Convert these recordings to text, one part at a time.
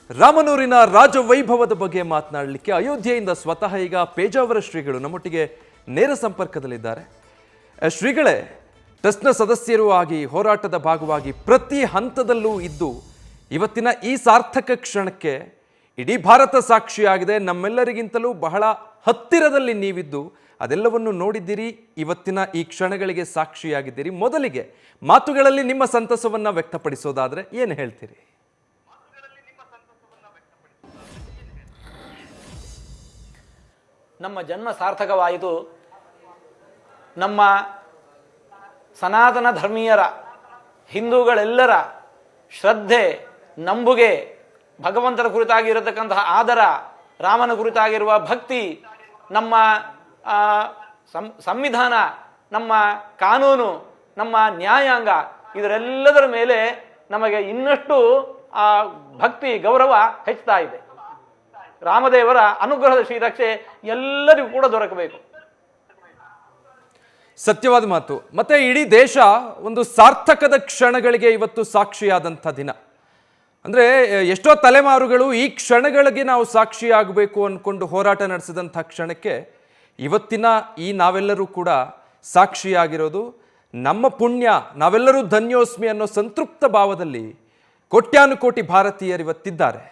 ರಾಮನೂರಿನ ರಾಜವೈಭವದ ಬಗ್ಗೆ ಮಾತನಾಡಲಿಕ್ಕೆ ಅಯೋಧ್ಯೆಯಿಂದ ಸ್ವತಃ ಈಗ ಪೇಜಾವರ ಶ್ರೀಗಳು ನಮ್ಮೊಟ್ಟಿಗೆ ನೇರ ಸಂಪರ್ಕದಲ್ಲಿದ್ದಾರೆ. ಶ್ರೀಗಳೇ, ಟ್ರಸ್ಟ್ನ ಸದಸ್ಯರು ಆಗಿ ಹೋರಾಟದ ಭಾಗವಾಗಿ ಪ್ರತಿ ಹಂತದಲ್ಲೂ ಇದ್ದು ಇವತ್ತಿನ ಈ ಸಾರ್ಥಕ ಕ್ಷಣಕ್ಕೆ ಇಡೀ ಭಾರತ ಸಾಕ್ಷಿಯಾಗಿದೆ. ನಮ್ಮೆಲ್ಲರಿಗಿಂತಲೂ ಬಹಳ ಹತ್ತಿರದಲ್ಲಿ ನೀವಿದ್ದು ಅದೆಲ್ಲವನ್ನು ನೋಡಿದ್ದೀರಿ. ಇವತ್ತಿನ ಈ ಕ್ಷಣಗಳಿಗೆ ಸಾಕ್ಷಿಯಾಗಿದ್ದೀರಿ. ಮೊದಲಿಗೆ ಮಾತುಗಳಲ್ಲಿ ನಿಮ್ಮ ಸಂತಸವನ್ನು ವ್ಯಕ್ತಪಡಿಸೋದಾದರೆ ಏನು ಹೇಳ್ತೀರಿ? ನಮ್ಮ ಜನ್ಮ ಸಾರ್ಥಕವಾಯಿತು. ನಮ್ಮ ಸನಾತನ ಧರ್ಮೀಯರ ಹಿಂದೂಗಳೆಲ್ಲರ ಶ್ರದ್ಧೆ, ನಂಬುಗೆ, ಭಗವಂತನ ಕುರಿತಾಗಿರತಕ್ಕಂತಹ ಆದರ, ರಾಮನ ಕುರಿತಾಗಿರುವ ಭಕ್ತಿ, ನಮ್ಮ ಸಂವಿಧಾನ, ನಮ್ಮ ಕಾನೂನು, ನಮ್ಮ ನ್ಯಾಯಾಂಗ, ಇದರೆಲ್ಲದರ ಮೇಲೆ ನಮಗೆ ಇನ್ನಷ್ಟು ಭಕ್ತಿ ಗೌರವ ಹೆಚ್ಚುತ್ತಾ ಇದೆ. ರಾಮದೇವರ ಅನುಗ್ರಹದ ಶ್ರೀರಕ್ಷೆ ಎಲ್ಲರಿಗೂ ಕೂಡ ದೊರಕಬೇಕು. ಸತ್ಯವಾದ ಮಾತು. ಮತ್ತೆ ಇಡೀ ದೇಶ ಒಂದು ಸಾರ್ಥಕದ ಕ್ಷಣಗಳಿಗೆ ಇವತ್ತು ಸಾಕ್ಷಿಯಾದಂಥ ದಿನ. ಅಂದರೆ ಎಷ್ಟೋ ತಲೆಮಾರುಗಳು ಈ ಕ್ಷಣಗಳಿಗೆ ನಾವು ಸಾಕ್ಷಿಯಾಗಬೇಕು ಅಂದ್ಕೊಂಡು ಹೋರಾಟ ನಡೆಸಿದಂಥ ಕ್ಷಣಕ್ಕೆ ಇವತ್ತಿನ ಈ ನಾವೆಲ್ಲರೂ ಕೂಡ ಸಾಕ್ಷಿಯಾಗಿರೋದು ನಮ್ಮ ಪುಣ್ಯ, ನಾವೆಲ್ಲರೂ ಧನ್ಯೋಸ್ಮಿ ಅನ್ನೋ ಸಂತೃಪ್ತ ಭಾವದಲ್ಲಿ ಕೋಟ್ಯಾನುಕೋಟಿ ಭಾರತೀಯರು ಇವತ್ತಿದ್ದಾರೆ.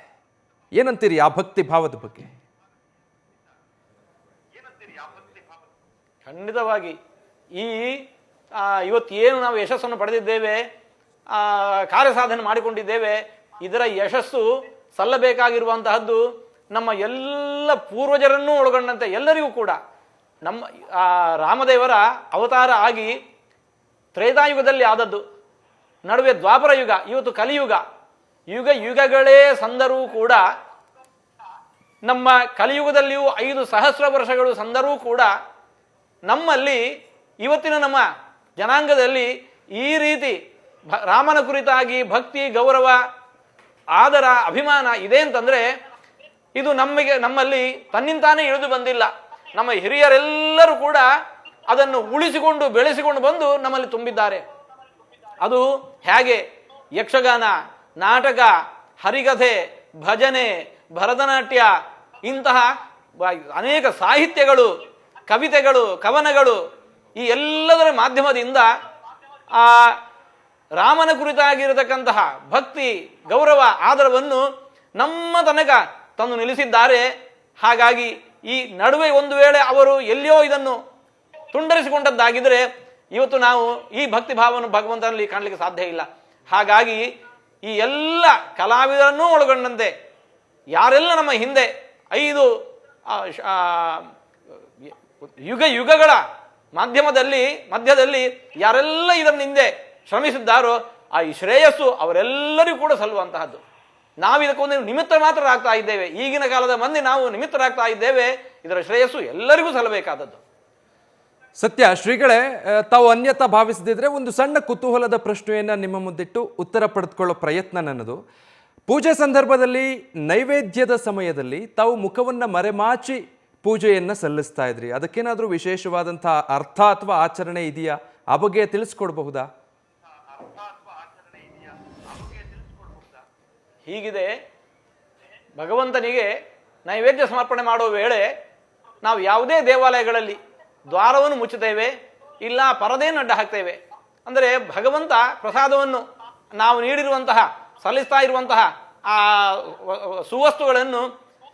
ಏನಂತೀರಿ ಆ ಭಕ್ತಿ ಭಾವದ ಬಗ್ಗೆ? ಖಂಡಿತವಾಗಿ ಇವತ್ತು ಏನು ನಾವು ಯಶಸ್ಸನ್ನು ಪಡೆದಿದ್ದೇವೆ, ಕಾರ್ಯಸಾಧನೆ ಮಾಡಿಕೊಂಡಿದ್ದೇವೆ, ಇದರ ಯಶಸ್ಸು ಸಲ್ಲಬೇಕಾಗಿರುವಂತಹದ್ದು ನಮ್ಮ ಎಲ್ಲ ಪೂರ್ವಜರನ್ನೂ ಒಳಗೊಂಡಂತೆ ಎಲ್ಲರಿಗೂ ಕೂಡ. ನಮ್ಮ ರಾಮದೇವರ ಅವತಾರ ಆಗಿ ತ್ರೇತಾಯುಗದಲ್ಲಿ ಆದದ್ದು, ನಡುವೆ ದ್ವಾಪರ ಯುಗ, ಇವತ್ತು ಕಲಿಯುಗ, ಯುಗ ಯುಗಗಳೇ ಸಂದರೂ ಕೂಡ ನಮ್ಮ ಕಲಿಯುಗದಲ್ಲಿಯೂ 5 ಸಹಸ್ರ ವರ್ಷಗಳು ಸಂದರೂ ಕೂಡ ನಮ್ಮಲ್ಲಿ ಇವತ್ತಿನ ನಮ್ಮ ಜನಾಂಗದಲ್ಲಿ ಈ ರೀತಿ ರಾಮನ ಕುರಿತಾಗಿ ಭಕ್ತಿ, ಗೌರವ, ಆದರ, ಅಭಿಮಾನ ಇದೆ ಅಂತಂದರೆ ಇದು ನಮ್ಮಲ್ಲಿ ತನ್ನಿಂತಾನೇ ಇಳಿದು ಬಂದಿಲ್ಲ. ನಮ್ಮ ಹಿರಿಯರೆಲ್ಲರೂ ಕೂಡ ಅದನ್ನು ಉಳಿಸಿಕೊಂಡು ಬೆಳೆಸಿಕೊಂಡು ಬಂದು ನಮ್ಮಲ್ಲಿ ತುಂಬಿದ್ದಾರೆ. ಅದು ಹೇಗೆ? ಯಕ್ಷಗಾನ, ನಾಟಕ, ಹರಿಕಥೆ, ಭಜನೆ, ಭರತನಾಟ್ಯ, ಇಂತಹ ಅನೇಕ ಸಾಹಿತ್ಯಗಳು, ಕವಿತೆಗಳು, ಕವನಗಳು, ಈ ಎಲ್ಲದರ ಮಾಧ್ಯಮದಿಂದ ಆ ರಾಮನ ಕುರಿತಾಗಿರತಕ್ಕಂತಹ ಭಕ್ತಿ, ಗೌರವ, ಆದರವನ್ನು ನಮ್ಮ ತನಕ ತಂದು ನಿಲ್ಲಿಸಿದ್ದಾರೆ. ಹಾಗಾಗಿ ಈ ನಡುವೆ ಒಂದು ವೇಳೆ ಅವರು ಎಲ್ಲಿಯೋ ಇದನ್ನು ತುಂಡರಿಸಿಕೊಂಡದ್ದಾಗಿದ್ದರೆ ಇವತ್ತು ನಾವು ಈ ಭಕ್ತಿ ಭಾವವನ್ನು ಭಗವಂತನಲ್ಲಿ ಕಾಣಲಿಕ್ಕೆ ಸಾಧ್ಯ ಇಲ್ಲ. ಹಾಗಾಗಿ ಈ ಎಲ್ಲ ಕಲಾವಿದರನ್ನೂ ಒಳಗೊಂಡಂತೆ ಯಾರೆಲ್ಲ ನಮ್ಮ ಹಿಂದೆ 5 ಯುಗ ಯುಗಗಳ ಮಧ್ಯದಲ್ಲಿ ಯಾರೆಲ್ಲ ಇದರ ಹಿಂದೆ ಶ್ರಮಿಸಿದ್ದಾರೋ ಆ ಈ ಶ್ರೇಯಸ್ಸು ಅವರೆಲ್ಲರಿಗೂ ಕೂಡ ಸಲ್ಲುವಂತಹದ್ದು. ನಾವು ಇದಕ್ಕೊಂದು ನಿಮಿತ್ತ ಮಾತ್ರ ಆಗ್ತಾ ಇದ್ದೇವೆ. ಈಗಿನ ಕಾಲದ ಮಂದಿ ನಾವು ನಿಮಿತ್ತರಾಗ್ತಾ ಇದ್ದೇವೆ. ಇದರ ಶ್ರೇಯಸ್ಸು ಎಲ್ಲರಿಗೂ ಸಲ್ಲಬೇಕಾದದ್ದು. ಸತ್ಯ. ಶ್ರೀಗಳೇ, ತಾವು ಅನ್ಯತಾ ಭಾವಿಸದಿದ್ರೆ ಒಂದು ಸಣ್ಣ ಕುತೂಹಲದ ಪ್ರಶ್ನೆಯನ್ನು ನಿಮ್ಮ ಮುಂದಿಟ್ಟು ಉತ್ತರ ಪಡೆದುಕೊಳ್ಳೋ ಪ್ರಯತ್ನ ನನ್ನದು. ಪೂಜೆ ಸಂದರ್ಭದಲ್ಲಿ ನೈವೇದ್ಯದ ಸಮಯದಲ್ಲಿ ತಾವು ಮುಖವನ್ನು ಮರೆಮಾಚಿ ಪೂಜೆಯನ್ನು ಸಲ್ಲಿಸ್ತಾ ಇದ್ರಿ. ಅದಕ್ಕೇನಾದರೂ ವಿಶೇಷವಾದಂಥ ಅರ್ಥ ಅಥವಾ ಆಚರಣೆ ಇದೆಯಾ? ಆ ಬಗ್ಗೆ ತಿಳಿಸ್ಕೊಡ್ಬಹುದಾ? ಹೀಗಿದೆ, ಭಗವಂತನಿಗೆ ನೈವೇದ್ಯ ಸಮರ್ಪಣೆ ಮಾಡುವ ವೇಳೆ ನಾವು ಯಾವುದೇ ದೇವಾಲಯಗಳಲ್ಲಿ ದ್ವಾರವನ್ನು ಮುಚ್ಚುತ್ತೇವೆ, ಇಲ್ಲ ಪರದೆಯನ್ನು ಅಡ್ಡ ಹಾಕ್ತೇವೆ. ಅಂದರೆ ಭಗವಂತ ಪ್ರಸಾದವನ್ನು ನಾವು ನೀಡಿರುವಂತಹ, ಸಲ್ಲಿಸ್ತಾ ಇರುವಂತಹ ಆ ಸುವಸ್ತುಗಳನ್ನು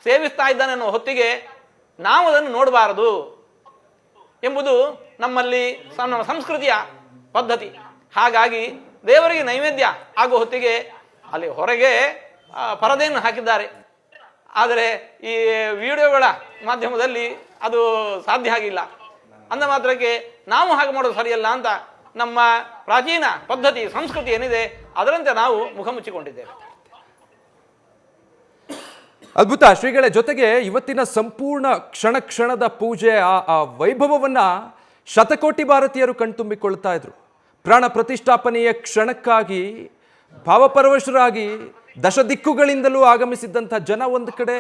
ಸೇವಿಸ್ತಾ ಇದ್ದಾನೆ ಅನ್ನೋ ಹೊತ್ತಿಗೆ ನಾವು ಅದನ್ನು ನೋಡಬಾರದು ಎಂಬುದು ನಮ್ಮಲ್ಲಿ ನಮ್ಮ ಸಂಸ್ಕೃತಿಯ ಪದ್ಧತಿ. ಹಾಗಾಗಿ ದೇವರಿಗೆ ನೈವೇದ್ಯ ಆಗುವ ಹೊತ್ತಿಗೆ ಅಲ್ಲಿ ಹೊರಗೆ ಪರದೆಯನ್ನು ಹಾಕಿದ್ದಾರೆ. ಆದರೆ ಈ ವಿಡಿಯೋಗಳ ಮಾಧ್ಯಮದಲ್ಲಿ ಅದು ಸಾಧ್ಯ ಆಗಿಲ್ಲ. ಅಂದ ಮಾತ್ರಕ್ಕೆ ನಾವು ಹಾಗೆ ಮಾಡೋದು ಸರಿಯಲ್ಲ ಅಂತ ನಮ್ಮ ಪ್ರಾಚೀನ ಪದ್ಧತಿ, ಸಂಸ್ಕೃತಿ ಏನಿದೆ ಅದರಂತೆ ನಾವು ಮುಖ ಮುಚ್ಚಿಕೊಂಡಿದ್ದೇವೆ. ಅದ್ಭುತ ಶ್ರೀಗಳೇ. ಜೊತೆಗೆ ಇವತ್ತಿನ ಸಂಪೂರ್ಣ ಕ್ಷಣದ ಪೂಜೆ, ಆ ವೈಭವವನ್ನು ಶತಕೋಟಿ ಭಾರತೀಯರು ಕಣ್ತುಂಬಿಕೊಳ್ತಾ ಇದ್ರು. ಪ್ರಾಣ ಪ್ರತಿಷ್ಠಾಪನೆಯ ಕ್ಷಣಕ್ಕಾಗಿ ಭಾವಪರವಶರಾಗಿ ದಶ ದಿಕ್ಕುಗಳಿಂದಲೂ ಆಗಮಿಸಿದ್ದಂಥ ಜನ ಒಂದು ಕಡೆ,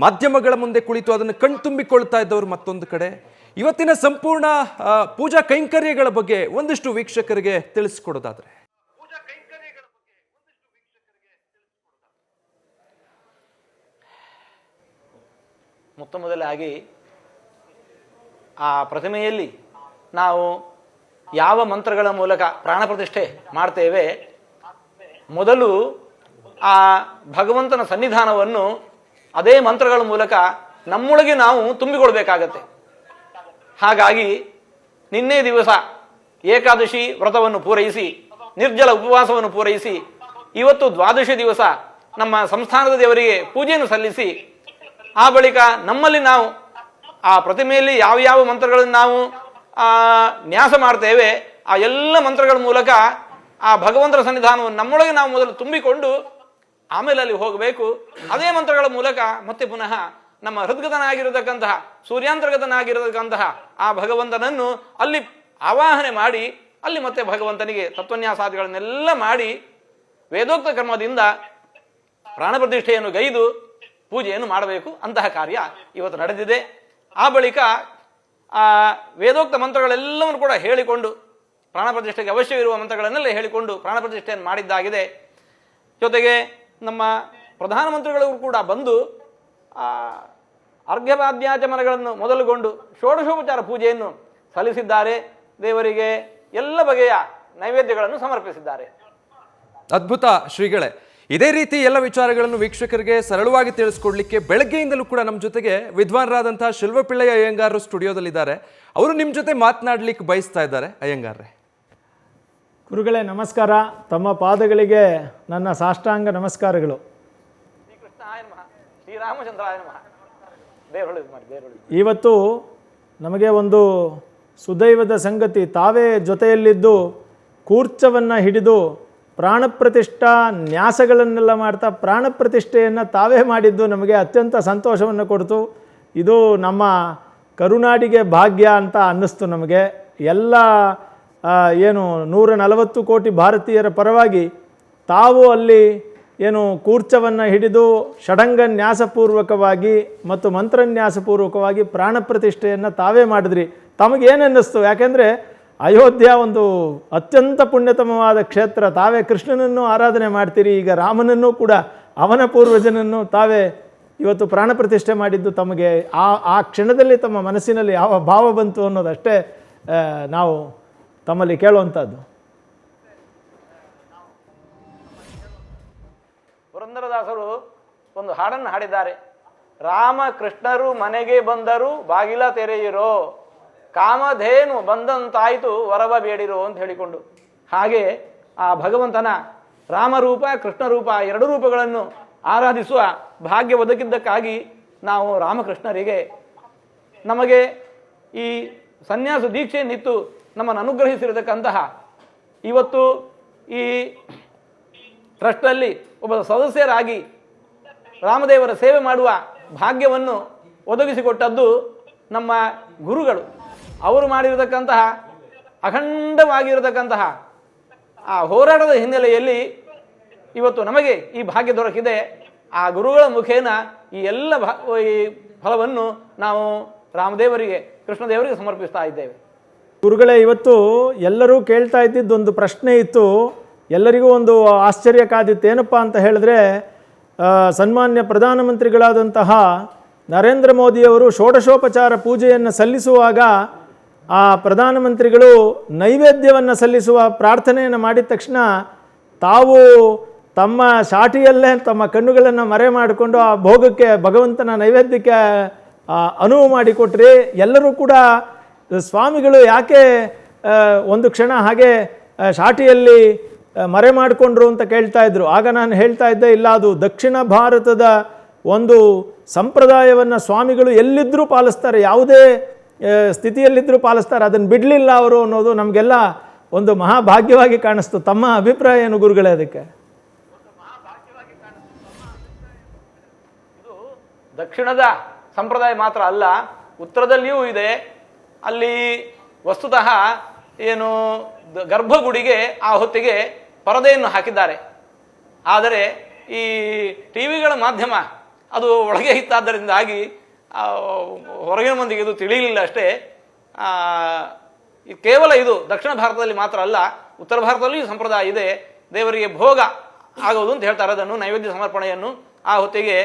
ಮಾಧ್ಯಮಗಳ ಮುಂದೆ ಕುಳಿತು ಅದನ್ನು ಕಣ್ತುಂಬಿಕೊಳ್ತಾ ಇದ್ದವರು ಮತ್ತೊಂದು ಕಡೆ. ಇವತ್ತಿನ ಸಂಪೂರ್ಣ ಪೂಜಾ ಕೈಂಕರ್ಯಗಳ ಬಗ್ಗೆ ಒಂದಿಷ್ಟು ವೀಕ್ಷಕರಿಗೆ ತಿಳಿಸ್ಕೊಡೋದಾದ್ರೆ? ಮೊತ್ತ ಮೊದಲಾಗಿ ಆ ಪ್ರತಿಮೆಯಲ್ಲಿ ನಾವು ಯಾವ ಮಂತ್ರಗಳ ಮೂಲಕ ಪ್ರಾಣ ಪ್ರತಿಷ್ಠೆ ಮಾಡ್ತೇವೆ, ಮೊದಲು ಆ ಭಗವಂತನ ಸನ್ನಿಧಾನವನ್ನು ಅದೇ ಮಂತ್ರಗಳ ಮೂಲಕ ನಮ್ಮೊಳಗೆ ನಾವು ತುಂಬಿಕೊಳ್ಬೇಕಾಗತ್ತೆ. ಹಾಗಾಗಿ ನಿನ್ನೆ ದಿವಸ ಏಕಾದಶಿ ವ್ರತವನ್ನು ಪೂರೈಸಿ, ನಿರ್ಜಲ ಉಪವಾಸವನ್ನು ಪೂರೈಸಿ, ಇವತ್ತು ದ್ವಾದಶಿ ದಿವಸ ನಮ್ಮ ಸಂಸ್ಥಾನದ ದೇವರಿಗೆ ಪೂಜೆಯನ್ನು ಸಲ್ಲಿಸಿ, ಆ ಬಳಿಕ ನಮ್ಮಲ್ಲಿ ನಾವು ಆ ಪ್ರತಿಮೆಯಲ್ಲಿ ಯಾವ ಯಾವ ಮಂತ್ರಗಳನ್ನು ನಾವು ನ್ಯಾಸ ಮಾಡ್ತೇವೆ, ಆ ಎಲ್ಲ ಮಂತ್ರಗಳ ಮೂಲಕ ಆ ಭಗವಂತನ ಸನ್ನಿಧಾನವನ್ನು ನಮ್ಮೊಳಗೆ ನಾವು ಮೊದಲು ತುಂಬಿಕೊಂಡು ಆಮೇಲೆ ಅಲ್ಲಿ ಹೋಗಬೇಕು. ಅದೇ ಮಂತ್ರಗಳ ಮೂಲಕ ಮತ್ತೆ ಪುನಃ ನಮ್ಮ ಹೃದ್ಗತನಾಗಿರತಕ್ಕಂತಹ ಸೂರ್ಯಾಂತರ್ಗತನಾಗಿರತಕ್ಕಂತಹ ಆ ಭಗವಂತನನ್ನು ಅಲ್ಲಿ ಆವಾಹನೆ ಮಾಡಿ, ಅಲ್ಲಿ ಮತ್ತೆ ಭಗವಂತನಿಗೆ ತತ್ವನ್ಯಾಸಾದಿಗಳನ್ನೆಲ್ಲ ಮಾಡಿ ವೇದೋಕ್ತ ಕರ್ಮದಿಂದ ಪ್ರಾಣ ಪ್ರತಿಷ್ಠೆಯನ್ನು ಗೈದು ಪೂಜೆಯನ್ನು ಮಾಡಬೇಕು. ಅಂತಹ ಕಾರ್ಯ ಇವತ್ತು ನಡೆದಿದೆ. ಆ ಬಳಿಕ ಆ ವೇದೋಕ್ತ ಮಂತ್ರಗಳೆಲ್ಲವನ್ನು ಕೂಡ ಹೇಳಿಕೊಂಡು, ಪ್ರಾಣ ಪ್ರತಿಷ್ಠೆಗೆ ಅವಶ್ಯವಿರುವ ಮಂತ್ರಗಳನ್ನೆಲ್ಲ ಹೇಳಿಕೊಂಡು ಪ್ರಾಣ ಪ್ರತಿಷ್ಠೆಯನ್ನು ಮಾಡಿದ್ದಾಗಿದೆ. ಜೊತೆಗೆ ನಮ್ಮ ಪ್ರಧಾನಮಂತ್ರಿಗಳು ಕೂಡ ಬಂದು ಅರ್ಘ್ಯಪಾದ್ಯಾಚಮನಗಳನ್ನು ಮೊದಲುಗೊಂಡು ಷೋಡಶೋಪಚಾರ ಪೂಜೆಯನ್ನು ಸಲ್ಲಿಸಿದ್ದಾರೆ. ದೇವರಿಗೆ ಎಲ್ಲ ಬಗೆಯ ನೈವೇದ್ಯಗಳನ್ನು ಸಮರ್ಪಿಸಿದ್ದಾರೆ. ಅದ್ಭುತ ಶ್ರೀಗಳೇ. ಇದೇ ರೀತಿ ಎಲ್ಲ ವಿಚಾರಗಳನ್ನು ವೀಕ್ಷಕರಿಗೆ ಸರಳವಾಗಿ ತಿಳಿಸ್ಕೊಡ್ಲಿಕ್ಕೆ ಬೆಳಗ್ಗೆಯಿಂದಲೂ ಕೂಡ ನಮ್ಮ ಜೊತೆಗೆ ವಿದ್ವಾನರಾದಂತಹ ಶಿಲ್ವಪಿಳ್ಳಯ್ಯ ಅಯ್ಯಂಗಾರರು ಸ್ಟುಡಿಯೋದಲ್ಲಿದ್ದಾರೆ. ಅವರು ನಿಮ್ಮ ಜೊತೆ ಮಾತನಾಡ್ಲಿಕ್ಕೆ ಬಯಸ್ತಾ ಇದ್ದಾರೆ. ಅಯ್ಯಂಗಾರ್ರೆ, ಗುರುಗಳೇ ನಮಸ್ಕಾರ. ತಮ್ಮ ಪಾದಗಳಿಗೆ ನನ್ನ ಸಾಷ್ಟಾಂಗ ನಮಸ್ಕಾರಗಳು. ಶ್ರೀಕೃಷ್ಣಾಯ ನಮಃ, ಶ್ರೀರಾಮಚಂದ್ರಾಯ ನಮಃ. ಇವತ್ತು ನಮಗೆ ಒಂದು ಸುದೈವದ ಸಂಗತಿ. ತಾವೇ ಜೊತೆಯಲ್ಲಿದ್ದು ಕೂರ್ಚವನ್ನು ಹಿಡಿದು ಪ್ರಾಣಪ್ರತಿಷ್ಠಾ ನ್ಯಾಸಗಳನ್ನೆಲ್ಲ ಮಾಡ್ತಾ ಪ್ರಾಣಪ್ರತಿಷ್ಠೆಯನ್ನು ತಾವೇ ಮಾಡಿದ್ದು ನಮಗೆ ಅತ್ಯಂತ ಸಂತೋಷವನ್ನು ಕೊಡ್ತು. ಇದು ನಮ್ಮ ಕರುನಾಡಿಗೆ ಭಾಗ್ಯ ಅಂತ ಅನ್ನಿಸ್ತು ನಮಗೆ. ಎಲ್ಲ 140 ಕೋಟಿ ಭಾರತೀಯರ ಪರವಾಗಿ ತಾವು ಅಲ್ಲಿ ಕೂರ್ಚವನ್ನು ಹಿಡಿದು ಷಡಂಗ ನ್ಯಾಸಪೂರ್ವಕವಾಗಿ ಮತ್ತು ಮಂತ್ರನ್ಯಾಸಪೂರ್ವಕವಾಗಿ ಪ್ರಾಣ ಪ್ರತಿಷ್ಠೆಯನ್ನು ತಾವೇ ಮಾಡಿದ್ರಿ. ತಮಗೇನೆನ್ನಿಸ್ತು? ಯಾಕೆಂದರೆ ಅಯೋಧ್ಯ ಒಂದು ಅತ್ಯಂತ ಪುಣ್ಯತಮವಾದ ಕ್ಷೇತ್ರ. ತಾವೇ ಕೃಷ್ಣನನ್ನು ಆರಾಧನೆ ಮಾಡ್ತೀರಿ, ಈಗ ರಾಮನನ್ನು ಕೂಡ ಅವನ ಪೂರ್ವಜನನ್ನು ತಾವೇ ಇವತ್ತು ಪ್ರಾಣ ಪ್ರತಿಷ್ಠೆ ಮಾಡಿದ್ದು ತಮಗೆ ಆ ಕ್ಷಣದಲ್ಲಿ ತಮ್ಮ ಮನಸ್ಸಿನಲ್ಲಿ ಯಾವ ಭಾವ ಬಂತು ಅನ್ನೋದಷ್ಟೇ ನಾವು ತಮ್ಮಲ್ಲಿ ಕೇಳುವಂಥದ್ದು. ಪುರಂದರದಾಸರು ಒಂದು ಹಾಡನ್ನು ಹಾಡಿದ್ದಾರೆ. ರಾಮ ಕೃಷ್ಣರು ಮನೆಗೆ ಬಂದರು ಬಾಗಿಲ ತೆರೆಯಿರೋ, ಕಾಮಧೇನು ಬಂದಂತಾಯಿತು ವರವ ಬೇಡಿರೋ ಅಂತ ಹೇಳಿಕೊಂಡು. ಹಾಗೆ ಆ ಭಗವಂತನ ರಾಮರೂಪ ಕೃಷ್ಣರೂಪ ಎರಡು ರೂಪಗಳನ್ನು ಆರಾಧಿಸುವ ಭಾಗ್ಯ ಒದಗಿದ್ದಕ್ಕಾಗಿ ನಾವು ರಾಮಕೃಷ್ಣರಿಗೆ, ನಮಗೆ ಈ ಸನ್ಯಾಸ ದೀಕ್ಷೆಯನ್ನಿತ್ತು ನಮ್ಮನ್ನು ಅನುಗ್ರಹಿಸಿರತಕ್ಕಂತಹ, ಇವತ್ತು ಈ ಟ್ರಸ್ಟಲ್ಲಿ ಒಬ್ಬ ಸದಸ್ಯರಾಗಿ ರಾಮದೇವರ ಸೇವೆ ಮಾಡುವ ಭಾಗ್ಯವನ್ನು ಒದಗಿಸಿಕೊಟ್ಟದ್ದು ನಮ್ಮ ಗುರುಗಳು. ಅವರು ಮಾಡಿರತಕ್ಕಂತಹ ಅಖಂಡವಾಗಿರತಕ್ಕಂತಹ ಆ ಹೋರಾಟದ ಹಿನ್ನೆಲೆಯಲ್ಲಿ ಇವತ್ತು ನಮಗೆ ಈ ಭಾಗ್ಯ ದೊರಕಿದೆ. ಆ ಗುರುಗಳ ಮುಖೇನ ಈ ಎಲ್ಲ ಈ ಫಲವನ್ನು ನಾವು ರಾಮದೇವರಿಗೆ ಕೃಷ್ಣದೇವರಿಗೆ ಸಮರ್ಪಿಸ್ತಾ ಇದ್ದೇವೆ. ಗುರುಗಳೇ, ಇವತ್ತು ಎಲ್ಲರೂ ಕೇಳ್ತಾ ಇದ್ದಿದ್ದೊಂದು ಪ್ರಶ್ನೆ ಇತ್ತು, ಎಲ್ಲರಿಗೂ ಒಂದು ಆಶ್ಚರ್ಯ ಕಾದಿತ್ತು. ಏನಪ್ಪ ಅಂತ ಹೇಳಿದ್ರೆ, ಸನ್ಮಾನ್ಯ ಪ್ರಧಾನಮಂತ್ರಿಗಳಾದಂತಹ ನರೇಂದ್ರ ಮೋದಿಯವರು ಷೋಡಶೋಪಚಾರ ಪೂಜೆಯನ್ನು ಸಲ್ಲಿಸುವಾಗ ಆ ಪ್ರಧಾನಮಂತ್ರಿಗಳು ನೈವೇದ್ಯವನ್ನು ಸಲ್ಲಿಸುವ ಪ್ರಾರ್ಥನೆಯನ್ನು ಮಾಡಿದ ತಕ್ಷಣ ತಾವು ತಮ್ಮ ಶಾಟಿಯಲ್ಲೇ ತಮ್ಮ ಕಣ್ಣುಗಳನ್ನು ಮರೆ ಮಾಡಿಕೊಂಡು ಆ ಭೋಗಕ್ಕೆ ಭಗವಂತನ ನೈವೇದ್ಯಕ್ಕೆ ಅನುವು ಮಾಡಿಕೊಟ್ರಿ. ಎಲ್ಲರೂ ಕೂಡ ಸ್ವಾಮಿಗಳು ಯಾಕೆ ಒಂದು ಕ್ಷಣ ಹಾಗೆ ಶಾಟಿಯಲ್ಲಿ ಮರೆ ಮಾಡಿಕೊಂಡ್ರು ಅಂತ ಕೇಳ್ತಾ ಇದ್ರು. ಆಗ ನಾನು ಹೇಳ್ತಾ ಇದ್ದೆ, ಇಲ್ಲ, ಅದು ದಕ್ಷಿಣ ಭಾರತದ ಒಂದು ಸಂಪ್ರದಾಯವನ್ನು ಸ್ವಾಮಿಗಳು ಎಲ್ಲಿದ್ದರೂ ಪಾಲಿಸ್ತಾರೆ, ಯಾವುದೇ ಸ್ಥಿತಿಯಲ್ಲಿದ್ದರೂ ಪಾಲಿಸ್ತಾರೆ, ಅದನ್ನು ಬಿಡಲಿಲ್ಲ ಅವರು ಅನ್ನೋದು ನಮಗೆಲ್ಲ ಒಂದು ಮಹಾಭಾಗ್ಯವಾಗಿ ಕಾಣಿಸ್ತು. ತಮ್ಮ ಅಭಿಪ್ರಾಯ ಏನು ಗುರುಗಳೇ ಅದಕ್ಕೆ? ಇದು ದಕ್ಷಿಣದ ಸಂಪ್ರದಾಯ ಮಾತ್ರ ಅಲ್ಲ, ಉತ್ತರದಲ್ಲಿಯೂ ಇದೆ. ಅಲ್ಲಿ ವಸ್ತುತಃ ಏನು ಗರ್ಭಗುಡಿಗೆ ಆ ಹೊತ್ತಿಗೆ ಪರದೆಯನ್ನು ಹಾಕಿದ್ದಾರೆ. ಆದರೆ ಈ ಟಿ ವಿಗಳ ಮಾಧ್ಯಮ ಅದು ಒಳಗೆ ಇತ್ತಾದ್ದರಿಂದಾಗಿ ಹೊರಗಿನ ಮಂದಿಗೆ ಇದು ತಿಳಿಯಲಿಲ್ಲ ಅಷ್ಟೇ. ಕೇವಲ ಇದು ದಕ್ಷಿಣ ಭಾರತದಲ್ಲಿ ಮಾತ್ರ ಅಲ್ಲ, ಉತ್ತರ ಭಾರತದಲ್ಲಿಯೂ ಸಂಪ್ರದಾಯ ಇದೆ. ದೇವರಿಗೆ ಭೋಗ ಆಗೋದು ಅಂತ ಹೇಳ್ತಾರೆ. ಅದನ್ನು ನೈವೇದ್ಯ ಸಮರ್ಪಣೆಯನ್ನು ಆ ಹೊತ್ತಿಗೆ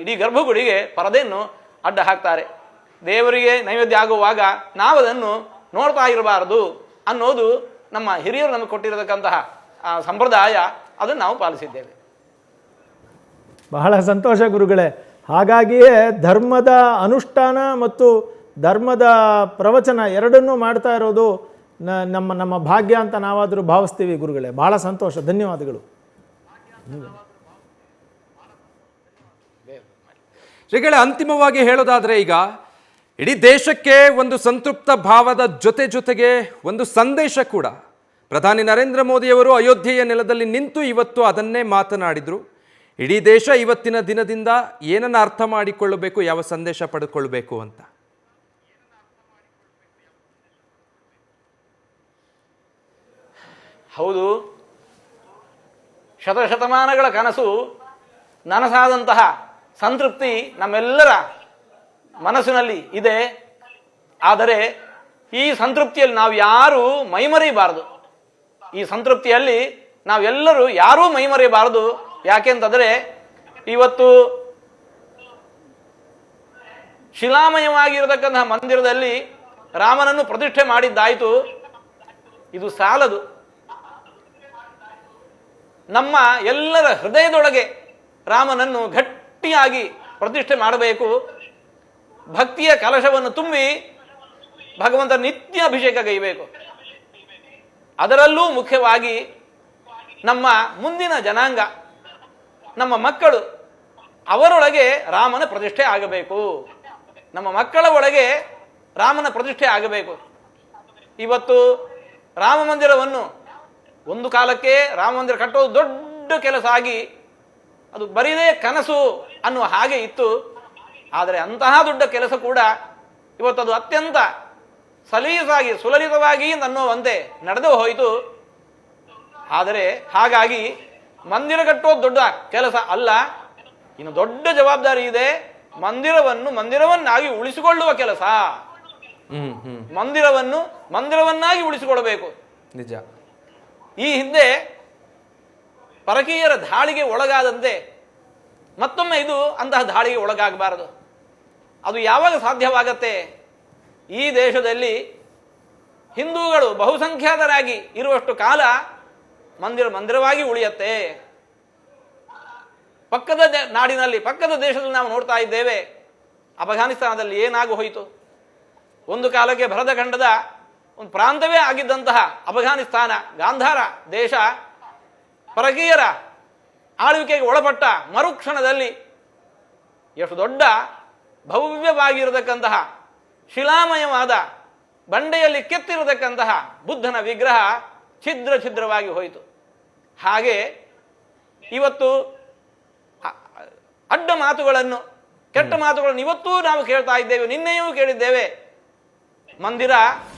ಇಡೀ ಗರ್ಭಗುಡಿಗೆ ಪರದೆಯನ್ನು ಅಡ್ಡ ಹಾಕ್ತಾರೆ. ದೇವರಿಗೆ ನೈವೇದ್ಯ ಆಗುವಾಗ ನಾವು ಅದನ್ನು ನೋಡ್ತಾ ಇರಬಾರದು ಅನ್ನೋದು ನಮ್ಮ ಹಿರಿಯರು ನಮಗೆ ಕೊಟ್ಟಿರತಕ್ಕಂತಹ ಸಂಪ್ರದಾಯ. ಅದನ್ನು ನಾವು ಪಾಲಿಸಿದ್ದೇವೆ. ಬಹಳ ಸಂತೋಷ ಗುರುಗಳೇ. ಹಾಗಾಗಿಯೇ ಧರ್ಮದ ಅನುಷ್ಠಾನ ಮತ್ತು ಧರ್ಮದ ಪ್ರವಚನ ಎರಡನ್ನೂ ಮಾಡ್ತಾ ಇರೋದು ನಮ್ಮ ಭಾಗ್ಯ ಅಂತ ನಾವಾದರೂ ಭಾವಿಸ್ತೀವಿ ಗುರುಗಳೇ. ಬಹಳ ಸಂತೋಷ, ಧನ್ಯವಾದಗಳು. ಶ್ರೀಗಳೇ, ಅಂತಿಮವಾಗಿ ಹೇಳೋದಾದರೆ ಈಗ ಇಡೀ ದೇಶಕ್ಕೆ ಒಂದು ಸಂತೃಪ್ತ ಭಾವದ ಜೊತೆಗೆ ಒಂದು ಸಂದೇಶ ಕೂಡ. ಪ್ರಧಾನಿ ನರೇಂದ್ರ ಮೋದಿಯವರು ಅಯೋಧ್ಯೆಯ ನೆಲದಲ್ಲಿ ನಿಂತು ಇವತ್ತು ಅದನ್ನೇ ಮಾತನಾಡಿದರು. ಇಡೀ ದೇಶ ಇವತ್ತಿನ ದಿನದಿಂದ ಏನನ್ನು ಅರ್ಥ ಮಾಡಿಕೊಳ್ಳಬೇಕು, ಯಾವ ಸಂದೇಶ ಪಡೆದುಕೊಳ್ಳಬೇಕು ಅಂತ. ಹೌದು, ಶತಶತಮಾನಗಳ ಕನಸು ನನಸಾದಂತಹ ಸಂತೃಪ್ತಿ ನಮ್ಮೆಲ್ಲರ ಮನಸ್ಸಿನಲ್ಲಿ ಇದೆ. ಆದರೆ ಈ ಸಂತೃಪ್ತಿಯಲ್ಲಿ ನಾವು ಯಾರೂ ಮೈಮರೆಯಬಾರದು. ಈ ಸಂತೃಪ್ತಿಯಲ್ಲಿ ನಾವೆಲ್ಲರೂ ಯಾರೂ ಮೈಮರೆಯಬಾರದು. ಯಾಕೆಂತಂದರೆ ಇವತ್ತು ಶಿಲಾಮಯವಾಗಿರತಕ್ಕಂತಹ ಮಂದಿರದಲ್ಲಿ ರಾಮನನ್ನು ಪ್ರತಿಷ್ಠೆ ಮಾಡಿದ್ದಾಯಿತು, ಇದು ಸಾಲದು. ನಮ್ಮ ಎಲ್ಲರ ಹೃದಯದೊಳಗೆ ರಾಮನನ್ನು ಗಟ್ಟಿಯಾಗಿ ಪ್ರತಿಷ್ಠೆ ಮಾಡಬೇಕು. ಭಕ್ತಿಯ ಕಲಶವನ್ನು ತುಂಬಿ ಭಗವಂತ ನಿತ್ಯ ಅಭಿಷೇಕ ಗೈಯಬೇಕು. ಅದರಲ್ಲೂ ಮುಖ್ಯವಾಗಿ ನಮ್ಮ ಮುಂದಿನ ಜನಾಂಗ, ನಮ್ಮ ಮಕ್ಕಳು, ಅವರೊಳಗೆ ರಾಮನ ಪ್ರತಿಷ್ಠೆ ಆಗಬೇಕು. ನಮ್ಮ ಮಕ್ಕಳ ಒಳಗೆ ರಾಮನ ಪ್ರತಿಷ್ಠೆ ಆಗಬೇಕು. ಇವತ್ತು ರಾಮ ಮಂದಿರವನ್ನು ಒಂದು ಕಾಲಕ್ಕೆ ರಾಮ ಮಂದಿರ ಕಟ್ಟೋದು ದೊಡ್ಡ ಕೆಲಸ ಆಗಿ ಅದು ಬರೀದೇ ಕನಸು ಅನ್ನುವ ಹಾಗೆ ಇತ್ತು. ಆದರೆ ಅಂತಹ ದೊಡ್ಡ ಕೆಲಸ ಕೂಡ ಇವತ್ತದು ಅತ್ಯಂತ ಸಲೀಸಾಗಿ ಸುಲಲಿತವಾಗಿ ಅನ್ನುವಂತೆ ನಡೆದು ಹೋಯಿತು. ಆದರೆ ಹಾಗಾಗಿ ಮಂದಿರ ಕಟ್ಟೋದು ದೊಡ್ಡ ಕೆಲಸ ಅಲ್ಲ, ಇನ್ನು ದೊಡ್ಡ ಜವಾಬ್ದಾರಿ ಇದೆ. ಮಂದಿರವನ್ನಾಗಿ ಉಳಿಸಿಕೊಳ್ಳುವ ಕೆಲಸ. ಮಂದಿರವನ್ನಾಗಿ ಉಳಿಸಿಕೊಳ್ಳಬೇಕು. ನಿಜ. ಈ ಹಿಂದೆ ಪರಕೀಯರ ದಾಳಿಗೆ ಒಳಗಾದಂತೆ ಮತ್ತೊಮ್ಮೆ ಇದು ಅಂತಹ ದಾಳಿಗೆ ಒಳಗಾಗಬಾರದು. ಅದು ಯಾವಾಗ ಸಾಧ್ಯವಾಗತ್ತೆ? ಈ ದೇಶದಲ್ಲಿ ಹಿಂದೂಗಳು ಬಹುಸಂಖ್ಯಾತರಾಗಿ ಇರುವಷ್ಟು ಕಾಲ ಮಂದಿರವಾಗಿ ಉಳಿಯತ್ತೆ. ಪಕ್ಕದ ನಾಡಿನಲ್ಲಿ, ಪಕ್ಕದ ದೇಶದಲ್ಲಿ ನಾವು ನೋಡ್ತಾ ಇದ್ದೇವೆ. ಅಫಘಾನಿಸ್ತಾನದಲ್ಲಿ ಏನಾಗಿ ಹೋಯಿತು? ಒಂದು ಕಾಲಕ್ಕೆ ಭರತಖಂಡದ ಒಂದು ಪ್ರಾಂತವೇ ಆಗಿದ್ದಂತಹ ಅಫಘಾನಿಸ್ತಾನ, ಗಾಂಧಾರ ದೇಶ ಪರಕೀಯರ ಆಳ್ವಿಕೆಗೆ ಒಳಪಟ್ಟ ಮರುಕ್ಷಣದಲ್ಲಿ ಎಷ್ಟು ದೊಡ್ಡ ಭವ್ಯವಾಗಿರತಕ್ಕಂತಹ ಶಿಲಾಮಯವಾದ ಬಂಡೆಯಲ್ಲಿ ಕೆತ್ತಿರತಕ್ಕಂತಹ ಬುದ್ಧನ ವಿಗ್ರಹ ಛಿದ್ರವಾಗಿ ಹೋಯಿತು. ಹಾಗೆ ಇವತ್ತು ಅಡ್ಡ ಮಾತುಗಳನ್ನು, ಕೆಟ್ಟ ಮಾತುಗಳನ್ನು ಇವತ್ತೂ ನಾವು ಕೇಳ್ತಾ ಇದ್ದೇವೆ. ನಿನ್ನೆಯೂ ಕೇಳಿದ್ದೇವೆ. ಮಂದಿರ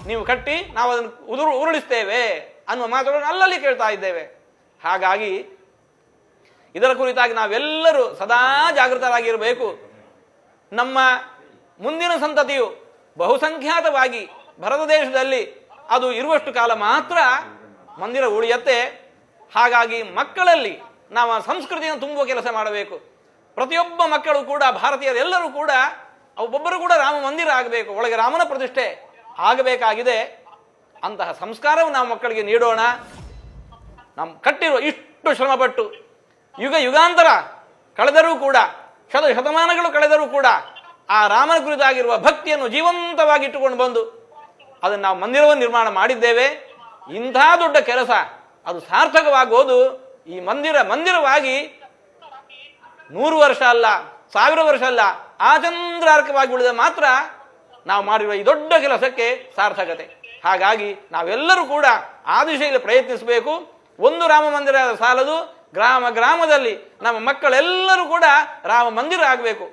ನೀವು ಕಟ್ಟಿ ನಾವು ಅದನ್ನು ಉರುಳಿಸ್ತೇವೆ ಅನ್ನುವ ಮಾತುಗಳನ್ನು ಅಲ್ಲಲ್ಲಿ ಕೇಳ್ತಾ ಇದ್ದೇವೆ. ಹಾಗಾಗಿ ಇದರ ಕುರಿತಾಗಿ ನಾವೆಲ್ಲರೂ ಸದಾ ಜಾಗೃತರಾಗಿರಬೇಕು. ನಮ್ಮ ಮುಂದಿನ ಸಂತತಿಯು ಬಹುಸಂಖ್ಯಾತವಾಗಿ ಭಾರತ ದೇಶದಲ್ಲಿ ಅದು ಇರುವಷ್ಟು ಕಾಲ ಮಾತ್ರ ಮಂದಿರ ಉಳಿಯತ್ತೆ. ಹಾಗಾಗಿ ಮಕ್ಕಳಲ್ಲಿ ನಾವು ಸಂಸ್ಕೃತಿಯನ್ನು ತುಂಬುವ ಕೆಲಸ ಮಾಡಬೇಕು. ಪ್ರತಿಯೊಬ್ಬ ಮಕ್ಕಳು ಕೂಡ, ಭಾರತೀಯರೆಲ್ಲರೂ ಕೂಡ, ಒಬ್ಬೊಬ್ಬರು ಕೂಡ ರಾಮ ಮಂದಿರ ಆಗಬೇಕು, ಒಳಗೆ ರಾಮನ ಪ್ರತಿಷ್ಠೆ ಆಗಬೇಕಾಗಿದೆ. ಅಂತಹ ಸಂಸ್ಕಾರವು ನಾವು ಮಕ್ಕಳಿಗೆ ನೀಡೋಣ. ನಾವು ಕಟ್ಟಿರುವ ಇಷ್ಟು ಶ್ರಮಪಟ್ಟು ಯುಗಾಂತರ ಕಳೆದರೂ ಕೂಡ, ಶತಮಾನಗಳು ಕಳೆದರೂ ಕೂಡ ಆ ರಾಮನ ಕುರಿತಾಗಿರುವ ಭಕ್ತಿಯನ್ನು ಜೀವಂತವಾಗಿ ಇಟ್ಟುಕೊಂಡು ಬಂದು ಅದನ್ನು ನಾವು ಮಂದಿರವನ್ನು ನಿರ್ಮಾಣ ಮಾಡಿದ್ದೇವೆ. ಇಂಥ ದೊಡ್ಡ ಕೆಲಸ ಅದು ಸಾರ್ಥಕವಾಗೋದು ಈ ಮಂದಿರವಾಗಿ 100 ವರ್ಷ ಅಲ್ಲ, 1000 ವರ್ಷ ಅಲ್ಲ, ಆಚಂದ್ರಾರ್ಕವಾಗಿ ಉಳಿದ ಮಾತ್ರ ನಾವು ಮಾಡಿರುವ ಈ ದೊಡ್ಡ ಕೆಲಸಕ್ಕೆ ಸಾರ್ಥಕತೆ. ಹಾಗಾಗಿ ನಾವೆಲ್ಲರೂ ಕೂಡ ಆ ದಿಶೆಯಲ್ಲಿ ಪ್ರಯತ್ನಿಸಬೇಕು. ಒಂದು ರಾಮ ಮಂದಿರ ಸಾಲದು, ಗ್ರಾಮದಲ್ಲಿ ನಮ್ಮ ಮಕ್ಕಳೆಲ್ಲರೂ ಕೂಡ ರಾಮ ಮಂದಿರ ಆಗಬೇಕು.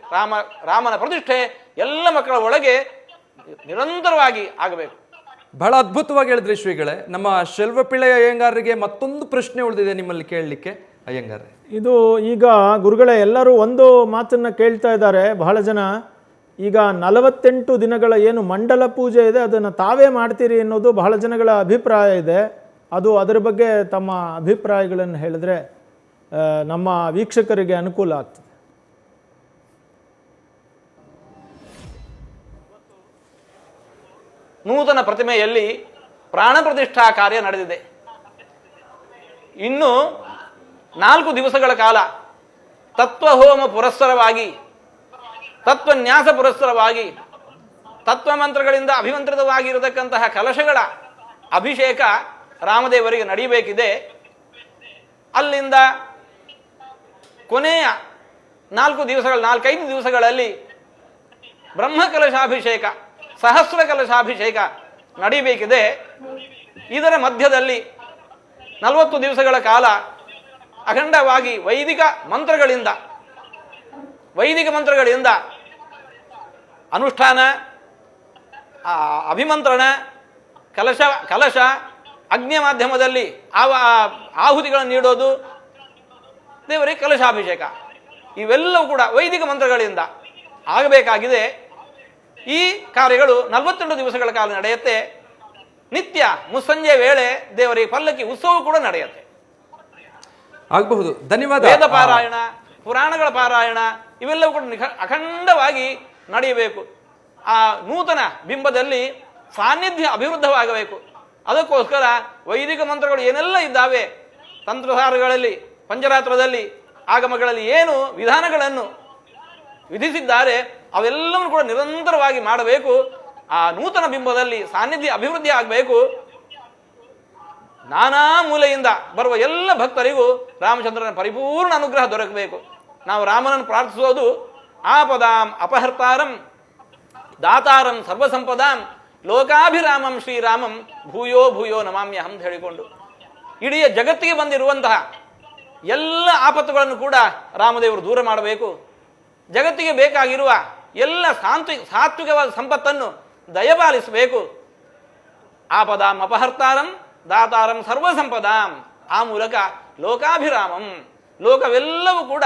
ರಾಮನ ಪ್ರತಿಷ್ಠೆ ಎಲ್ಲ ಮಕ್ಕಳ ಒಳಗೆ ನಿರಂತರವಾಗಿ ಆಗಬೇಕು. ಬಹಳ ಅದ್ಭುತವಾಗಿ ಹೇಳಿದ್ರಿ ಶ್ರೀಗಳೇ. ನಮ್ಮ ಶೆಲ್ವಪಿಳ್ಳೆ ಅಯ್ಯಂಗಾರರಿಗೆ ಮತ್ತೊಂದು ಪ್ರಶ್ನೆ ಉಳಿದಿದೆ ನಿಮ್ಮಲ್ಲಿ ಕೇಳಲಿಕ್ಕೆ. ಅಯ್ಯಂಗಾರೆ, ಇದು ಈಗ ಗುರುಗಳೇ ಎಲ್ಲರೂ ಒಂದು ಮಾತನ್ನು ಕೇಳ್ತಾ ಇದ್ದಾರೆ ಬಹಳ ಜನ. ಈಗ 48 ದಿನಗಳ ಏನು ಮಂಡಲ ಪೂಜೆ ಇದೆ ಅದನ್ನು ತಾವೇ ಮಾಡ್ತೀರಿ ಅನ್ನೋದು ಬಹಳ ಜನಗಳ ಅಭಿಪ್ರಾಯ ಇದೆ. ಅದರ ಬಗ್ಗೆ ತಮ್ಮ ಅಭಿಪ್ರಾಯಗಳನ್ನು ಹೇಳಿದ್ರೆ ನಮ್ಮ ವೀಕ್ಷಕರಿಗೆ ಅನುಕೂಲ ಆಗ್ತದೆ. ನೂತನ ಪ್ರತಿಮೆಯಲ್ಲಿ ಪ್ರಾಣ ಪ್ರತಿಷ್ಠಾ ಕಾರ್ಯ ನಡೆದಿದೆ. ಇನ್ನು 4 ದಿವಸಗಳ ಕಾಲ ತತ್ವಹೋಮ ಪುರಸ್ಸರವಾಗಿ, ತತ್ವನ್ಯಾಸ ಪುರಸ್ಸರವಾಗಿ, ತತ್ವಮಂತ್ರಗಳಿಂದ ಅಭಿಮಂತ್ರಿತವಾಗಿರತಕ್ಕಂತಹ ಕಲಶಗಳ ಅಭಿಷೇಕ ರಾಮದೇವರಿಗೆ ನಡೆಯಬೇಕಿದೆ. ಅಲ್ಲಿಂದ ಕೊನೆಯ 4-5 ದಿವಸಗಳಲ್ಲಿ ಬ್ರಹ್ಮಕಲಶಾಭಿಷೇಕ, ಸಹಸ್ರ ಕಲಶಾಭಿಷೇಕ ನಡೆಯಬೇಕಿದೆ. ಇದರ ಮಧ್ಯದಲ್ಲಿ 40 ದಿವಸಗಳ ಕಾಲ ಅಖಂಡವಾಗಿ ವೈದಿಕ ಮಂತ್ರಗಳಿಂದ ಅನುಷ್ಠಾನ, ಅಭಿಮಂತ್ರಣ, ಕಲಶ ಅಗ್ನಿಯ ಮಾಧ್ಯಮದಲ್ಲಿ ಆಹುತಿಗಳನ್ನು ನೀಡೋದು, ದೇವರಿಗೆ ಕಲಶಾಭಿಷೇಕ, ಇವೆಲ್ಲವೂ ಕೂಡ ವೈದಿಕ ಮಂತ್ರಗಳಿಂದ ಆಗಬೇಕಾಗಿದೆ. ಈ ಕಾರ್ಯಗಳು 42 ದಿವಸಗಳ ಕಾಲ ನಡೆಯುತ್ತೆ. ನಿತ್ಯ ಮುಸ್ಸಂಜೆ ವೇಳೆ ದೇವರಿಗೆ ಪಲ್ಲಕ್ಕಿ ಉತ್ಸವ ಕೂಡ ನಡೆಯುತ್ತೆ. ಆಗಬಹುದು. ಧನ್ಯವಾದ. ವೇದ ಪಾರಾಯಣ, ಪುರಾಣಗಳ ಪಾರಾಯಣ ಇವೆಲ್ಲವೂ ಕೂಡ ಅಖಂಡವಾಗಿ ನಡೆಯಬೇಕು. ಆ ನೂತನ ಬಿಂಬದಲ್ಲಿ ಸಾನ್ನಿಧ್ಯ ಅಭಿವೃದ್ಧವಾಗಬೇಕು. ಅದಕ್ಕೋಸ್ಕರ ವೈದಿಕ ಮಂತ್ರಗಳು ಏನೆಲ್ಲ ಇದ್ದಾವೆ, ತಂತ್ರಸಾರಗಳಲ್ಲಿ, ಪಂಚರಾತ್ರದಲ್ಲಿ, ಆಗಮಗಳಲ್ಲಿ ಏನು ವಿಧಾನಗಳನ್ನು ವಿಧಿಸಿದ್ದಾರೆ ಅವೆಲ್ಲವೂ ಕೂಡ ನಿರಂತರವಾಗಿ ಮಾಡಬೇಕು. ಆ ನೂತನ ಬಿಂಬದಲ್ಲಿ ಸಾನ್ನಿಧ್ಯ ಅಭಿವೃದ್ಧಿ ಆಗಬೇಕು. ನಾನಾ ಮೂಲೆಯಿಂದ ಬರುವ ಎಲ್ಲ ಭಕ್ತರಿಗೂ ರಾಮಚಂದ್ರನ ಪರಿಪೂರ್ಣ ಅನುಗ್ರಹ ದೊರಕಬೇಕು. ನಾವು ರಾಮನನ್ನು ಪ್ರಾರ್ಥಿಸೋದು ಆಪದಾಂ ಅಪಹರ್ತಾರಂ ದಾತಾರಂ ಸರ್ವಸಂಪದಾಂ ಲೋಕಾಭಿರಾಮಂ ಶ್ರೀರಾಮಂ ಭೂಯೋ ಭೂಯೋ ನಮಾಮ್ಯಹಂ ಅಂತ ಹೇಳಿಕೊಂಡು, ಇಡೀ ಜಗತ್ತಿಗೆ ಬಂದಿರುವಂತಹ ಎಲ್ಲ ಆಪತ್ತುಗಳನ್ನು ಕೂಡ ರಾಮದೇವರು ದೂರ ಮಾಡಬೇಕು. ಜಗತ್ತಿಗೆ ಬೇಕಾಗಿರುವ ಎಲ್ಲ ಸಾತ್ವಿಕವಾದ ಸಂಪತ್ತನ್ನು ದಯಪಾಲಿಸಬೇಕು. ಆಪದಾಂ ಅಪಹರ್ತಾರಂ ದಾತಾರಂ ಸರ್ವಸಂಪದಾಂ, ಆ ಮೂಲಕ ಲೋಕಾಭಿರಾಮಂ, ಲೋಕವೆಲ್ಲವೂ ಕೂಡ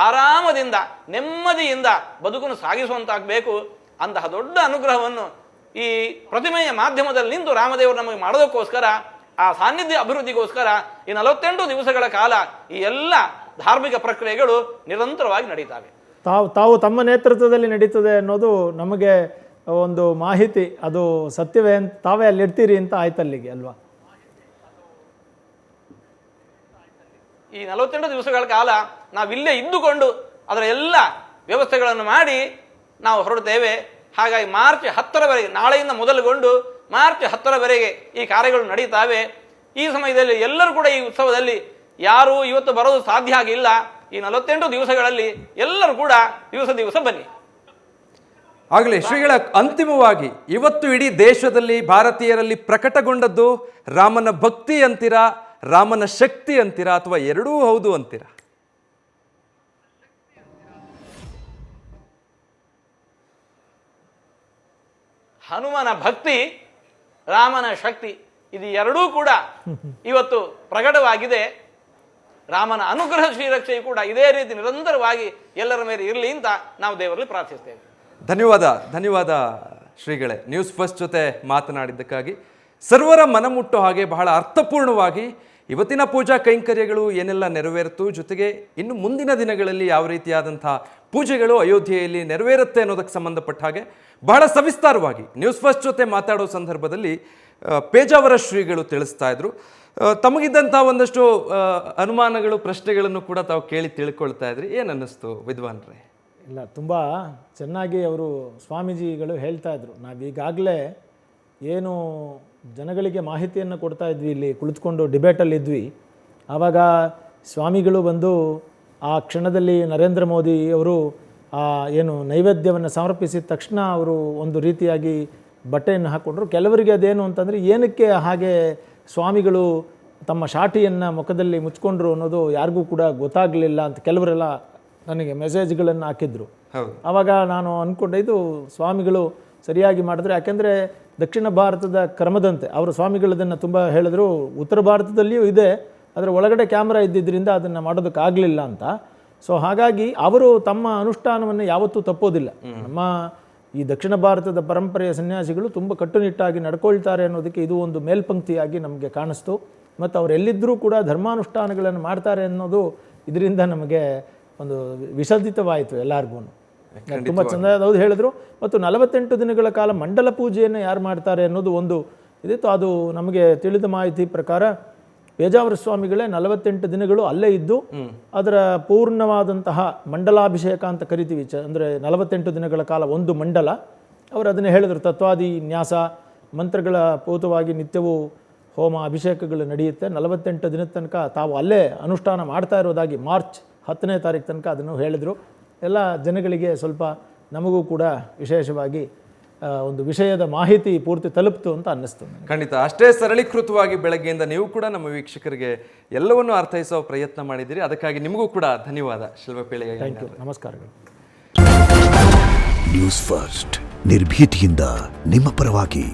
ಆರಾಮದಿಂದ ನೆಮ್ಮದಿಯಿಂದ ಬದುಕನ್ನು ಸಾಗಿಸುವಂತಾಗಬೇಕು. ಅಂತಹ ದೊಡ್ಡ ಅನುಗ್ರಹವನ್ನು ಈ ಪ್ರತಿಮೆಯ ಮಾಧ್ಯಮದಲ್ಲಿ ನಿಂತು ರಾಮದೇವರು ನಮಗೆ ಮಾಡೋದಕ್ಕೋಸ್ಕರ, ಆ ಸಾನ್ನಿಧ್ಯ ಅಭಿವೃದ್ಧಿಗೋಸ್ಕರ ಈ 48 ದಿವಸಗಳ ಕಾಲ ಈ ಎಲ್ಲ ಧಾರ್ಮಿಕ ಪ್ರಕ್ರಿಯೆಗಳು ನಿರಂತರವಾಗಿ ನಡೀತಾವೆ. ತಾವು ತಮ್ಮ ನೇತೃತ್ವದಲ್ಲಿ ನಡೀತದೆ ಅನ್ನೋದು ನಮಗೆ ಒಂದು ಮಾಹಿತಿ. ಅದು ಸತ್ಯವೇ ಅಂತ ತಾವೇ ಅಲ್ಲಿ ಇರ್ತೀರಿ ಅಂತ ಆಯ್ತಲ್ಲಿಗೆ ಅಲ್ವಾ? ಈ 48 ದಿವಸಗಳ ಕಾಲ ನಾವಿಲ್ಲೇ ಇದ್ದುಕೊಂಡು ಅದರ ಎಲ್ಲ ವ್ಯವಸ್ಥೆಗಳನ್ನು ಮಾಡಿ ನಾವು ಹೊರಡ್ತೇವೆ. ಹಾಗಾಗಿ ಮಾರ್ಚ್ 10ರವರೆಗೆ, ನಾಳೆಯಿಂದ ಮೊದಲುಗೊಂಡು ಮಾರ್ಚ್ 10ರವರೆಗೆ ಈ ಕಾರ್ಯಗಳು ನಡೀತಾವೆ. ಈ ಸಮಯದಲ್ಲಿ ಎಲ್ಲರೂ ಕೂಡ ಈ ಉತ್ಸವದಲ್ಲಿ ಯಾರು ಇವತ್ತು ಬರೋದು ಸಾಧ್ಯ ಆಗಿಲ್ಲ. ಈ 48 ದಿವಸಗಳಲ್ಲಿ ಎಲ್ಲರೂ ಕೂಡ ದಿವಸ ಬನ್ನಿ. ಆಗಲಿ ಶ್ರೀಗಳ, ಅಂತಿಮವಾಗಿ ಇವತ್ತು ಇಡೀ ದೇಶದಲ್ಲಿ ಭಾರತೀಯರಲ್ಲಿ ಪ್ರಕಟಗೊಂಡದ್ದು ರಾಮನ ಭಕ್ತಿ ಅಂತೀರಾ, ರಾಮನ ಶಕ್ತಿ ಅಂತೀರಾ, ಅಥವಾ ಎರಡೂ ಹೌದು ಅಂತೀರಾ? ಹನುಮನ ಭಕ್ತಿ, ರಾಮನ ಶಕ್ತಿ, ಇದು ಎರಡೂ ಕೂಡ ಇವತ್ತು ಪ್ರಕಟವಾಗಿದೆ. ರಾಮನ ಅನುಗ್ರಹ ಶ್ರೀರಕ್ಷೆಯು ಕೂಡ ಇದೇ ರೀತಿ ನಿರಂತರವಾಗಿ ಎಲ್ಲರ ಮೇಲೆ ಇರಲಿ ಅಂತ ನಾವು ದೇವರಲ್ಲಿ ಪ್ರಾರ್ಥಿಸ್ತೇವೆ. ಧನ್ಯವಾದ ಶ್ರೀಗಳೇ, ನ್ಯೂಸ್ ಫಸ್ಟ್ ಜೊತೆ ಮಾತನಾಡಿದ್ದಕ್ಕಾಗಿ. ಸರ್ವರ ಮನಮುಟ್ಟೋ ಹಾಗೆ ಬಹಳ ಅರ್ಥಪೂರ್ಣವಾಗಿ ಇವತ್ತಿನ ಪೂಜಾ ಕೈಂಕರ್ಯಗಳು ಏನೆಲ್ಲ ನೆರವೇರಿತು, ಜೊತೆಗೆ ಇನ್ನು ಮುಂದಿನ ದಿನಗಳಲ್ಲಿ ಯಾವ ರೀತಿಯಾದಂಥ ಪೂಜೆಗಳು ಅಯೋಧ್ಯೆಯಲ್ಲಿ ನೆರವೇರುತ್ತೆ ಅನ್ನೋದಕ್ಕೆ ಸಂಬಂಧಪಟ್ಟ ಹಾಗೆ ಬಹಳ ಸವಿಸ್ತಾರವಾಗಿ ನ್ಯೂಸ್ ಫಸ್ಟ್ ಜೊತೆ ಮಾತಾಡೋ ಸಂದರ್ಭದಲ್ಲಿ ಪೇಜಾವರ ಶ್ರೀಗಳು ತಿಳಿಸ್ತಾ ಇದ್ರು. ತಮಗಿದ್ದಂಥ ಒಂದಷ್ಟು ಅನುಮಾನಗಳು, ಪ್ರಶ್ನೆಗಳನ್ನು ಕೂಡ ತಾವು ಕೇಳಿ ತಿಳ್ಕೊಳ್ತಾ ಇದ್ರಿ. ಏನು ಅನ್ನಿಸ್ತು ವಿದ್ವಾನ್ರೆ? ಇಲ್ಲ, ತುಂಬ ಚೆನ್ನಾಗಿ ಅವರು ಸ್ವಾಮೀಜಿಗಳು ಹೇಳ್ತಾ ಇದ್ರು. ನಾವೀಗಾಗಲೇ ಏನು ಜನಗಳಿಗೆ ಮಾಹಿತಿಯನ್ನು ಕೊಡ್ತಾ ಇದ್ವಿ, ಇಲ್ಲಿ ಕುಳಿತುಕೊಂಡು ಡಿಬೇಟಲ್ಲಿ ಇದ್ವಿ. ಆವಾಗ ಸ್ವಾಮಿಗಳು ಬಂದು ಆ ಕ್ಷಣದಲ್ಲಿ ನರೇಂದ್ರ ಮೋದಿ ಅವರು ಏನು ನೈವೇದ್ಯವನ್ನು ಸಮರ್ಪಿಸಿದ ತಕ್ಷಣ ಅವರು ಒಂದು ರೀತಿಯಾಗಿ ಬಟ್ಟೆಯನ್ನು ಹಾಕ್ಕೊಂಡ್ರು. ಕೆಲವರಿಗೆ ಅದೇನು ಅಂತಂದರೆ ಏನಕ್ಕೆ ಹಾಗೆ ಸ್ವಾಮಿಗಳು ತಮ್ಮ ಶಾಟಿಯನ್ನು ಮುಖದಲ್ಲಿ ಮುಚ್ಕೊಂಡ್ರು ಅನ್ನೋದು ಯಾರಿಗೂ ಕೂಡ ಗೊತ್ತಾಗಲಿಲ್ಲ ಅಂತ ಕೆಲವರೆಲ್ಲ ನನಗೆ ಮೆಸೇಜ್ಗಳನ್ನು ಹಾಕಿದ್ರು. ಆವಾಗ ನಾನು ಅಂದ್ಕೊಂಡೆ ಇದು ಸ್ವಾಮಿಗಳು ಸರಿಯಾಗಿ ಮಾಡಿದ್ರೆ, ಯಾಕೆಂದರೆ ದಕ್ಷಿಣ ಭಾರತದ ಕ್ರಮದಂತೆ ಅವರು ಸ್ವಾಮಿಗಳದನ್ನು ತುಂಬ ಹೇಳಿದ್ರು. ಉತ್ತರ ಭಾರತದಲ್ಲಿಯೂ ಇದೆ, ಅದರ ಒಳಗಡೆ ಕ್ಯಾಮ್ರಾ ಇದ್ದಿದ್ದರಿಂದ ಅದನ್ನು ಮಾಡೋದಕ್ಕಾಗಲಿಲ್ಲ ಅಂತ. ಸೊ ಹಾಗಾಗಿ ಅವರು ತಮ್ಮ ಅನುಷ್ಠಾನವನ್ನು ಯಾವತ್ತೂ ತಪ್ಪೋದಿಲ್ಲ. ನಮ್ಮ ಈ ದಕ್ಷಿಣ ಭಾರತದ ಪರಂಪರೆಯ ಸನ್ಯಾಸಿಗಳು ತುಂಬ ಕಟ್ಟುನಿಟ್ಟಾಗಿ ನಡ್ಕೊಳ್ತಾರೆ ಅನ್ನೋದಕ್ಕೆ ಇದು ಒಂದು ಮೇಲ್ಪಂಕ್ತಿಯಾಗಿ ನಮಗೆ ಕಾಣಿಸ್ತು. ಮತ್ತು ಅವರೆಲ್ಲಿದ್ದರೂ ಕೂಡ ಧರ್ಮಾನುಷ್ಠಾನಗಳನ್ನು ಮಾಡ್ತಾರೆ ಅನ್ನೋದು ಇದರಿಂದ ನಮಗೆ ಒಂದು ವಿಸರ್ಜಿತವಾಯಿತು ಎಲ್ಲರಿಗೂ. ತುಂಬ ಚೆಂದಾದವ್ರು ಹೇಳಿದರು. ಮತ್ತು 48 ದಿನಗಳ ಕಾಲ ಮಂಡಲ ಪೂಜೆಯನ್ನು ಯಾರು ಮಾಡ್ತಾರೆ ಅನ್ನೋದು ಒಂದು ಇದಿತ್ತು. ಅದು ನಮಗೆ ತಿಳಿದ ಮಾಹಿತಿ ಪ್ರಕಾರ ಪೇಜಾವರ ಸ್ವಾಮಿಗಳೇ 48 ದಿನಗಳು ಅಲ್ಲೇ ಇದ್ದು ಅದರ ಪೂರ್ಣವಾದಂತಹ ಮಂಡಲಾಭಿಷೇಕ ಅಂತ ಕರಿತೀವಿ. ಅಂದರೆ 48 ದಿನಗಳ ಕಾಲ ಒಂದು ಮಂಡಲ. ಅವರು ಅದನ್ನೇ ಹೇಳಿದರು, ತತ್ವಾದಿ ನ್ಯಾಸ ಮಂತ್ರಗಳ ಪೂತವಾಗಿ ನಿತ್ಯವೂ ಹೋಮ ಅಭಿಷೇಕಗಳು ನಡೆಯುತ್ತೆ. 48 ದಿನದ ತನಕ ತಾವು ಅಲ್ಲೇ ಅನುಷ್ಠಾನ ಮಾಡ್ತಾ ಇರೋದಾಗಿ ಮಾರ್ಚ್ 10ನೇ ತಾರೀಕು ತನಕ ಅದನ್ನು ಹೇಳಿದರು. ಎಲ್ಲ ಜನಗಳಿಗೆ ಸ್ವಲ್ಪ ನಮಗೂ ಕೂಡ ವಿಶೇಷವಾಗಿ ಒಂದು ವಿಷಯದ ಮಾಹಿತಿ ಪೂರ್ತಿ ತಲುಪ್ತು ಅಂತ ಅನ್ನಿಸ್ತು. ಖಂಡಿತ ಅಷ್ಟೇ ಸರಳೀಕೃತವಾಗಿ ಬೆಳಗ್ಗೆಯಿಂದ ನೀವು ಕೂಡ ನಮ್ಮ ವೀಕ್ಷಕರಿಗೆ ಎಲ್ಲವನ್ನೂ ಅರ್ಥೈಸುವ ಪ್ರಯತ್ನ ಮಾಡಿದ್ದೀರಿ. ಅದಕ್ಕಾಗಿ ನಿಮಗೂ ಕೂಡ ಧನ್ಯವಾದ ಶಿಲ್ಪಪೇಳಿಗೆ. ಥ್ಯಾಂಕ್ ಯು, ನಮಸ್ಕಾರಗಳು. ನ್ಯೂಸ್ ಫಸ್ಟ್ ನಿರ್ಭೀತಿಯಿಂದ ನಿಮ್ಮ ಪರವಾಗಿ.